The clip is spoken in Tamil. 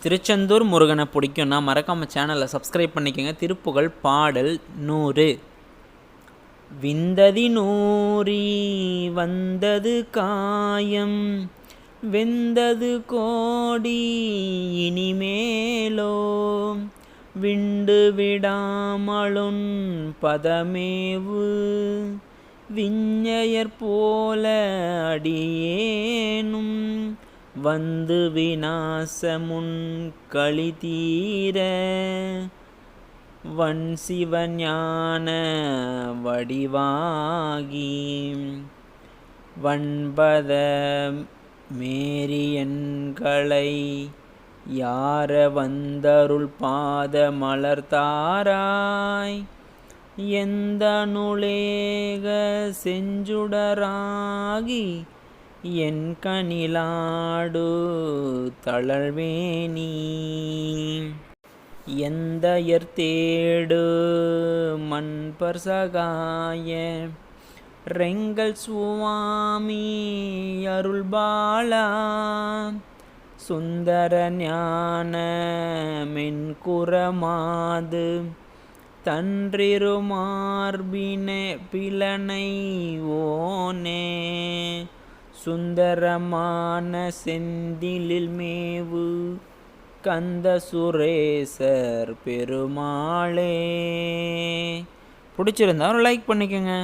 திருச்செந்தூர் முருகனை பிடிக்கும்னா மறக்காமல் சேனலை சப்ஸ்கிரைப் பண்ணிக்கோங்க. திருப்புகழ் பாடல் 100. விந்ததி நூறி வந்தது காயம், வெந்தது கோடி இனிமேலோ, விண்டு விடாமலுன் பதமேவு, விஞ்ஞயர் போல அடியேனும், வந்து விநாசமுன் களிதீர, வன் சிவஞான வடிவாகி, வன்பத மேரியன்களை யார வந்தருள் பாத மலர்த்தாராய், எந்த நுலேக செஞ்சுடராகி, என் கனிலாடு தளர்வேணி, எந்தையர் தேடு மண்பர் சகாய, ரெங்கல் சுவாமி அருள்பாலா, சுந்தர ஞான மென்குரமாது, தன்றிரு மார்பினே பிளனை ஓனே, சுந்தரமான செந்திலில் மேவு கந்த சுரேசர் பெருமாளே. பிடிச்சிருந்தா ஒரு லைக் பண்ணிக்கோங்க.